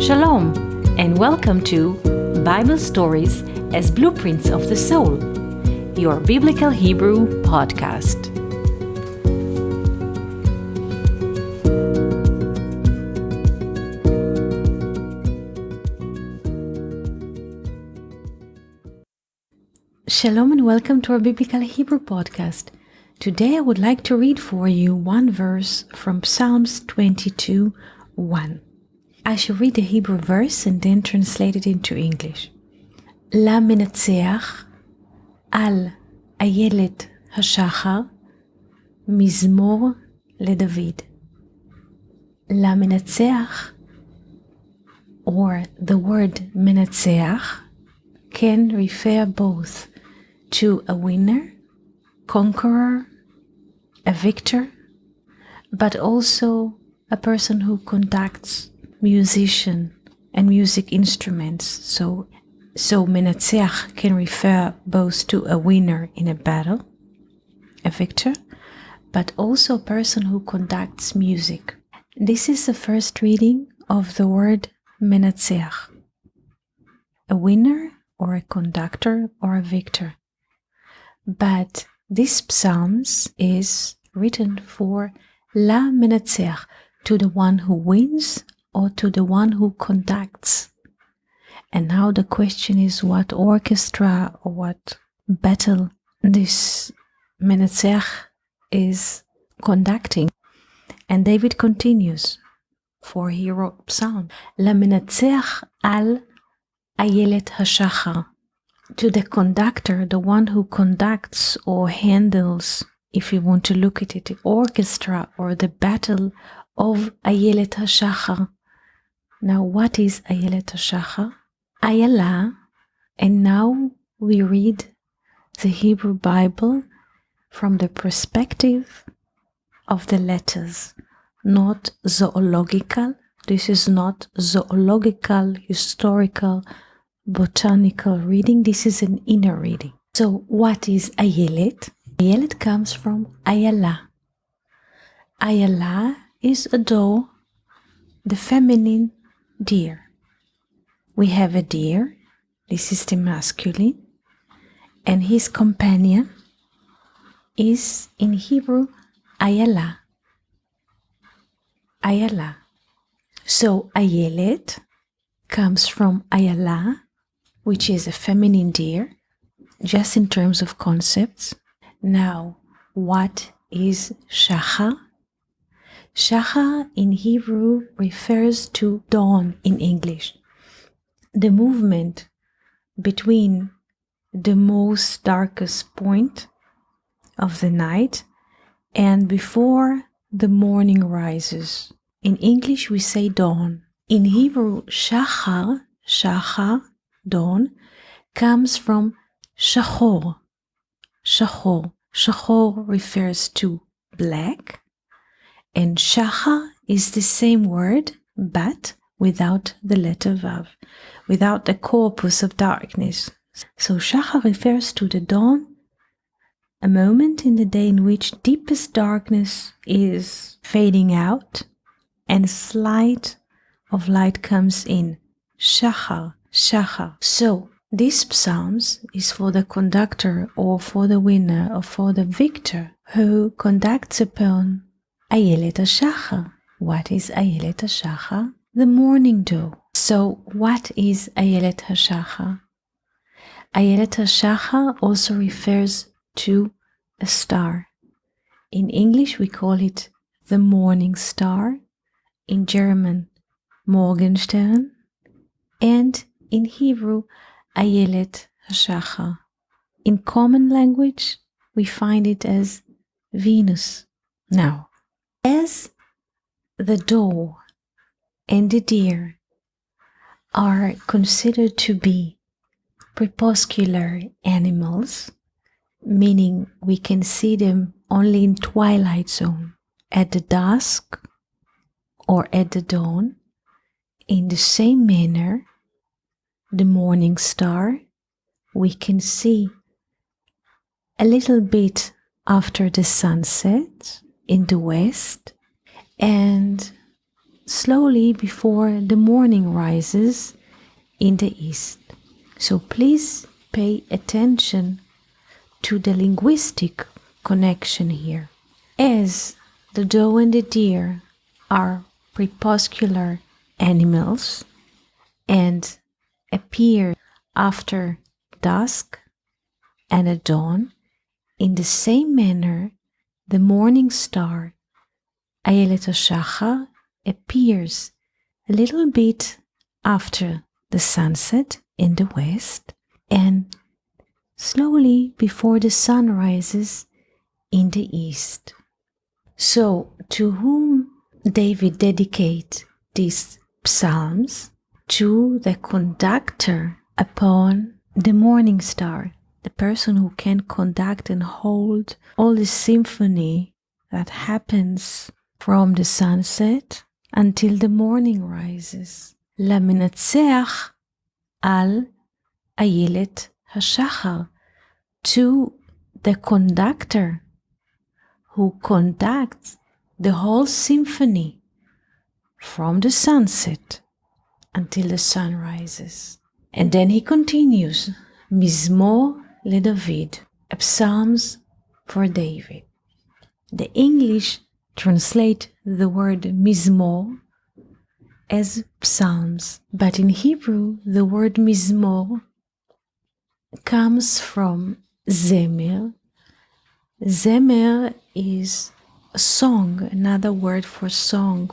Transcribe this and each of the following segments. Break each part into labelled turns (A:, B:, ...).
A: Shalom, and welcome to Bible Stories as Blueprints of the Soul, your Biblical Hebrew podcast. Shalom and welcome to our Biblical Hebrew podcast. Today I would like to read for you one verse from Psalms 22:1. I shall read the Hebrew verse and then translate it into English. למנצח על איילת השחר מזמור לדוד. למנצח, or the word מנצח, can refer both to a winner, conqueror, a victor, but also a person who conducts musician and music instruments. So menatzeach can refer both to a winner in a battle, a victor, but also a person who conducts music. This is the first reading of the word menatzeach, a winner or a conductor or a victor. But this psalms is written for la menatzeach, to the one who wins or to the one who conducts. And now the question is what orchestra or what battle this menatzeach is conducting. And David continues, for he wrote psalm, למנצח על איילת השחר, to the conductor, the one who conducts or handles, if you want to look at it, the orchestra or the battle of איילת השחר. Now, what is איילת השחר? Ayala, and now we read the Hebrew Bible from the perspective of the letters, not zoological. This is not zoological, historical, botanical reading. This is an inner reading. So what is Ayelet? Ayelet comes from Ayala. Ayala is a doe, the feminine deer. We have a deer, this is the masculine, and his companion is in Hebrew Ayala. Ayala. So Ayelet comes from Ayala, which is a feminine deer, just in terms of concepts. Now, what is Shachar? Shachar in Hebrew refers to dawn in English. The movement between the most darkest point of the night and before the morning rises. In English we say dawn. In Hebrew, Shachar, dawn, comes from Shachor. Shachor refers to black, and Shachar is the same word, but without the letter Vav, without the corpus of darkness. So Shachar refers to the dawn, a moment in the day in which deepest darkness is fading out and a slight of light comes in. Shachar. So this psalms is for the conductor or for the winner or for the victor who conducts upon Ayelet HaShachar. What is Ayelet HaShachar? The morning dew. So what is Ayelet HaShachar? Ayelet HaShachar also refers to a star. In English we call it the morning star, in German Morgenstern, and in Hebrew Ayelet HaShachar. In common language we find it as Venus. Now, as the doe and the deer are considered to be crepuscular animals, meaning we can see them only in twilight zone, at the dusk or at the dawn. In the same manner, the morning star we can see a little bit after the sunset in the west, and slowly before the morning rises in the east. So please pay attention to the linguistic connection here. As the doe and the deer are crepuscular animals and appear after dusk and at dawn, in the same manner, the morning star, Ayelet HaShachar, appears a little bit after the sunset in the west and slowly before the sun rises in the east. So, to whom David dedicates these psalms? To the conductor upon the morning star, the person who can conduct and hold all the symphony that happens from the sunset until the morning rises. למנצח על איילת השחר, to the conductor who conducts the whole symphony from the sunset until the sun rises. And then he continues, Mizmor LeDavid, psalms for David. The English translate the word Mizmor as psalms, but in Hebrew the word Mizmor comes from Zemer. Zemer is a song, another word for song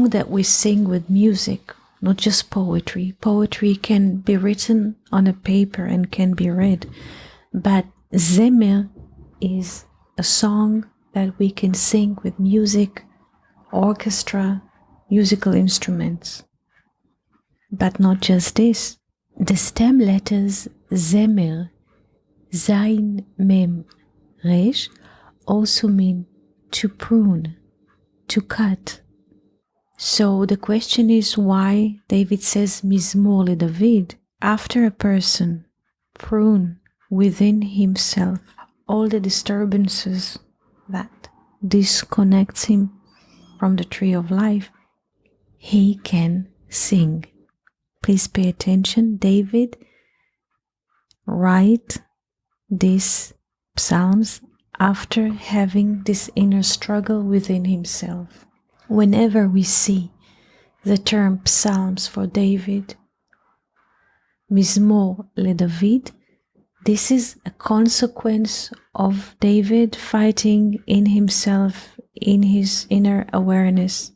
A: that we sing with music, not just poetry. Poetry can be written on a paper and can be read, but Zemer is a song that we can sing with music, orchestra, musical instruments. But not just this. The stem letters Zemer, Zayin, Mem, Resh also mean to prune, to cut. So the question is why David says Mizmor LeDavid after a person prune within himself all the disturbances that disconnects him from the tree of life, he can sing. Please pay attention. David write these psalms after having this inner struggle within himself. Whenever we see the term psalms for David, Mizmor LeDavid, this is a consequence of David fighting in himself, in his inner awareness,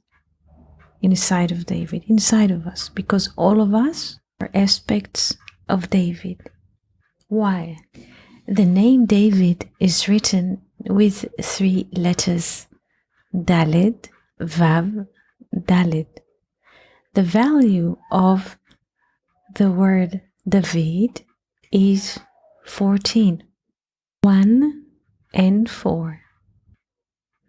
A: inside of David, inside of us, because all of us are aspects of David. Why? The name David is written with 3 letters, Daled, Vav, Daled. The value of the word David is 14, 1 and 4,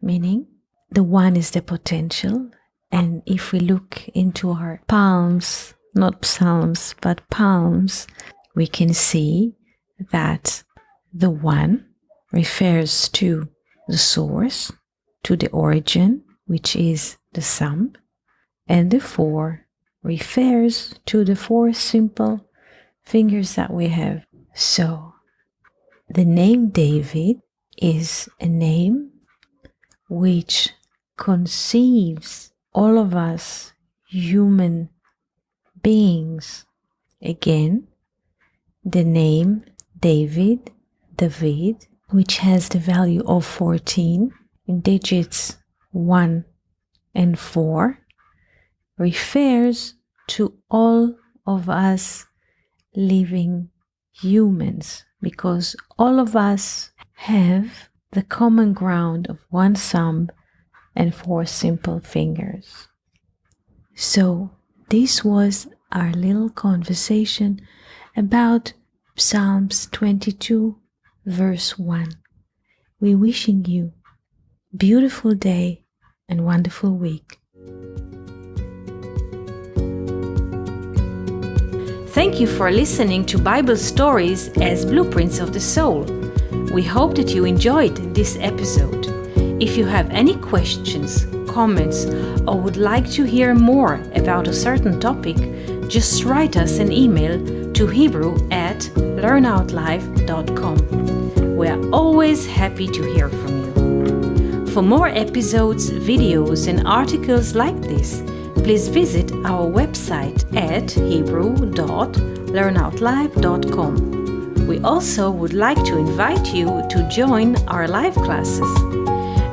A: meaning the 1 is the potential, and if we look into our palms, not psalms, but palms, we can see that the 1 refers to the source, to the origin, which is the sum, and the 4 refers to the 4 simple fingers that we have. So, the name David is a name which conceives all of us human beings. Again, the name David, which has the value of 14 in digits 1 and 4, refers to all of us living humans, because all of us have the common ground of 1 thumb and 4 simple fingers. So this was our little conversation about Psalms 22 verse 1. We're wishing you a beautiful day and wonderful week. Thank you for listening to Bible Stories as Blueprints of the Soul. We hope that you enjoyed this episode. If you have any questions, comments, or would like to hear more about a certain topic, just write us an email to hebrew@learnoutlive.com. We are always happy to hear from you. For more episodes, videos, and articles like this, please visit our website at hebrew.learnoutlive.com. We also would like to invite you to join our live classes.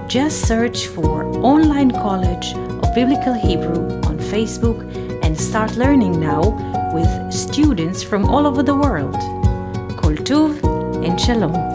A: Just search for Online College of Biblical Hebrew on Facebook and start learning now with students from all over the world. Koltuv and Shalom.